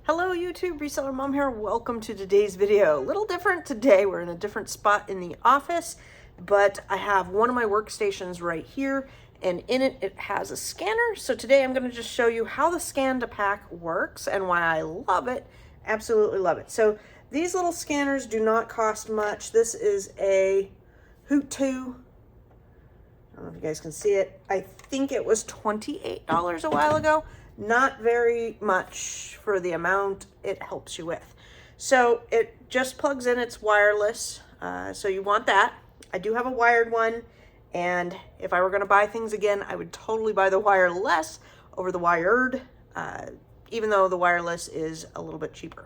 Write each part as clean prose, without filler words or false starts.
Hello YouTube, Reseller Mom here. Welcome to today's video. A little different today. We're in a different spot in the office, but I have one of my workstations right here, and in it, it has a scanner. So today I'm going to just show you how the scan to pack works and why I love it. Absolutely love it. So these little scanners do not cost much. This is a Hoot 2. I don't know if you guys can see it. I think it was $28 a while ago. Not very much for the amount it helps you with. So it just plugs in, it's wireless. So you want that. I do have a wired one. And if I were gonna buy things again, I would totally buy the wireless over the wired, even though the wireless is a little bit cheaper.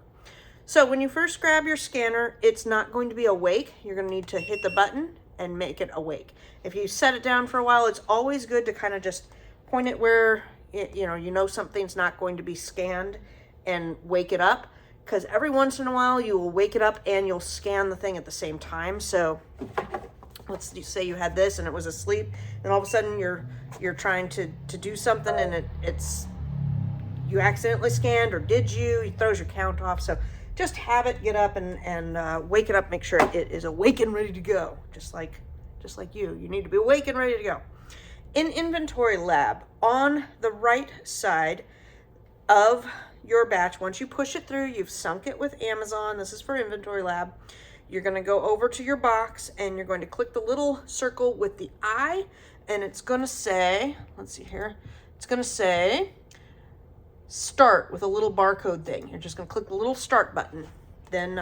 So when you first grab your scanner, it's not going to be awake. You're gonna need to hit the button and make it awake. If you set it down for a while, it's always good to kind of just point it where you know something's not going to be scanned and wake it up, because every once in a while you will wake it up and you'll scan the thing at the same time. So let's say you had this and it was asleep, and all of a sudden you're trying to do something and it's you accidentally scanned, or did you? It throws your count off. So just have it get up and wake it up. Make sure it is awake and ready to go, just like you need to be awake and ready to go. In Inventory Lab, on the right side of your batch, once you push it through, you've sunk it with Amazon. This is for Inventory Lab. You're going to go over to your box and you're going to click the little circle with the eye, and it's going to say, let's see here, it's going to say start with a little barcode thing. You're just going to click the little start button. Then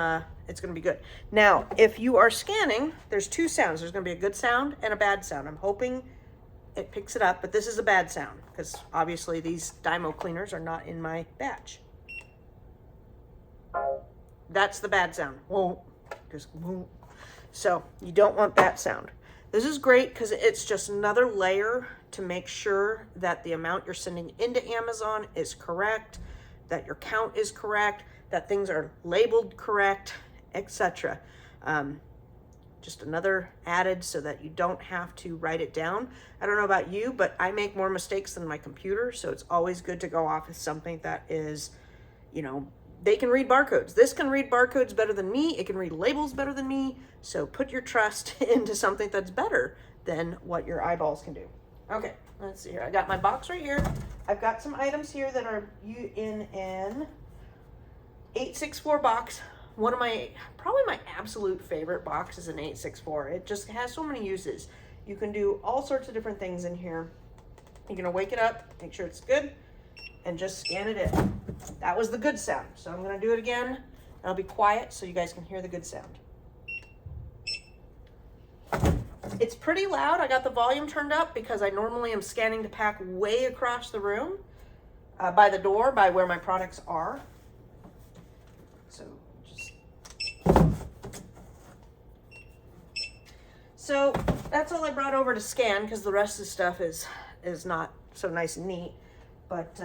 it's going to be good. Now, if you are scanning, there's two sounds. There's going to be a good sound and a bad sound. I'm hoping it picks it up, but this is a bad sound because obviously these Dymo cleaners are not in my batch. That's the bad sound. Won't. Just won't. So you don't want that sound. This is great because it's just another layer to make sure that the amount you're sending into Amazon is correct, that your count is correct, that things are labeled correct, etc. Just another added so that you don't have to write it down. I don't know about you, but I make more mistakes than my computer, so it's always good to go off with something that is, they can read barcodes. This can read barcodes better than me. It can read labels better than me. So put your trust into something that's better than what your eyeballs can do. Okay, let's see here. I got my box right here. I've got some items here that are in an 864 box. One of probably my absolute favorite box is an 864. It just has so many uses. You can do all sorts of different things in here. You're gonna wake it up, make sure it's good, and just scan it in. That was the good sound. So I'm gonna do it again. I'll be quiet so you guys can hear the good sound. It's pretty loud. I got the volume turned up because I normally am scanning to pack way across the room, by the door, by where my products are. So that's all I brought over to scan, because the rest of the stuff is not so nice and neat. But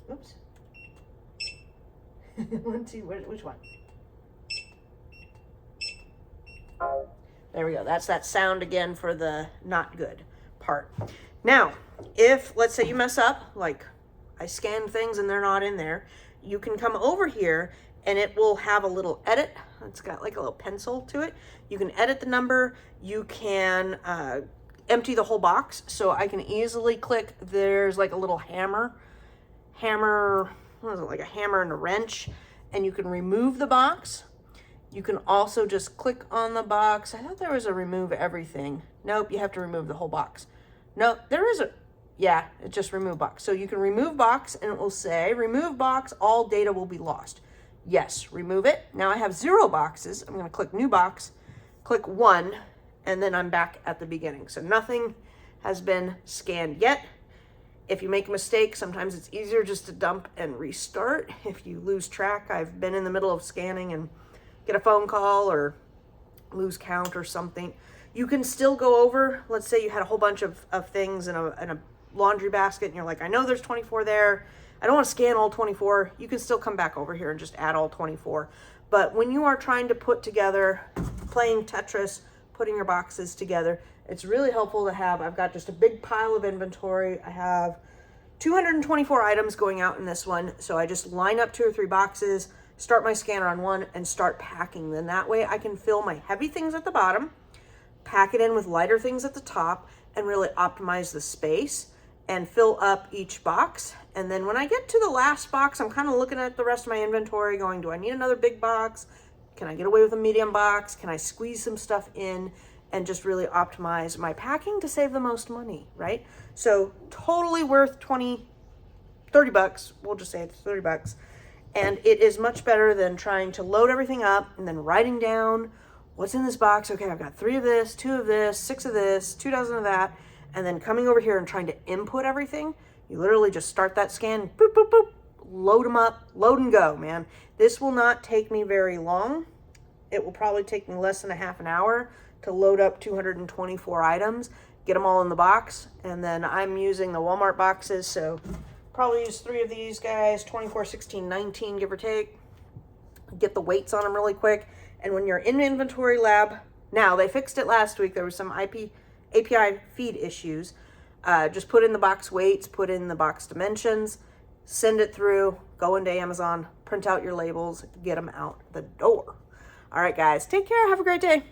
oops. Let's see, which one? There we go. That's that sound again for the not good part. Now, if let's say you mess up, like I scanned things and they're not in there, you can come over here and it will have a little edit. It's got like a little pencil to it. You can edit the number. You can empty the whole box. So I can easily click, there's like a little hammer, what is it, like a hammer and a wrench, and you can remove the box. You can also just click on the box. I thought there was a remove everything. Nope, you have to remove the whole box. No, there is yeah, it's just remove box. So you can remove box and it will say, remove box, all data will be lost. Yes, remove it. Now I have 0 boxes. I'm going to click new box, click 1, and then I'm back at the beginning. So nothing has been scanned yet. If you make a mistake, sometimes it's easier just to dump and restart. If you lose track, I've been in the middle of scanning and get a phone call or lose count or something. You can still go over, let's say you had a whole bunch of things in a laundry basket and you're like, I know there's 24 there. I don't want to scan all 24. You can still come back over here and just add all 24. But when you are trying to put together, playing Tetris, putting your boxes together, it's really helpful to have, I've got just a big pile of inventory. I have 224 items going out in this one. So I just line up 2 or 3 boxes, start my scanner on one, and start packing. Then that way I can fill my heavy things at the bottom, pack it in with lighter things at the top, and really optimize the space and fill up each box. And then when I get to the last box, I'm kind of looking at the rest of my inventory going, do I need another big box? Can I get away with a medium box? Can I squeeze some stuff in and just really optimize my packing to save the most money, right? So totally worth 20, 30 bucks. We'll just say it's 30 bucks. And it is much better than trying to load everything up and then writing down what's in this box. Okay, I've got 3 of this, 2 of this, 6 of this, 2 dozen of that, and then coming over here and trying to input everything. You literally just start that scan, boop, boop, boop, load them up, load and go, man. This will not take me very long. It will probably take me less than a half an hour to load up 224 items, get them all in the box, and then I'm using the Walmart boxes, so probably use 3 of these guys, 24, 16, 19, give or take. Get the weights on them really quick. And when you're in Inventory Lab, now they fixed it last week. There was some API feed issues. Just put in the box weights, put in the box dimensions, send it through, go into Amazon, print out your labels, get them out the door. All right, guys, take care. Have a great day.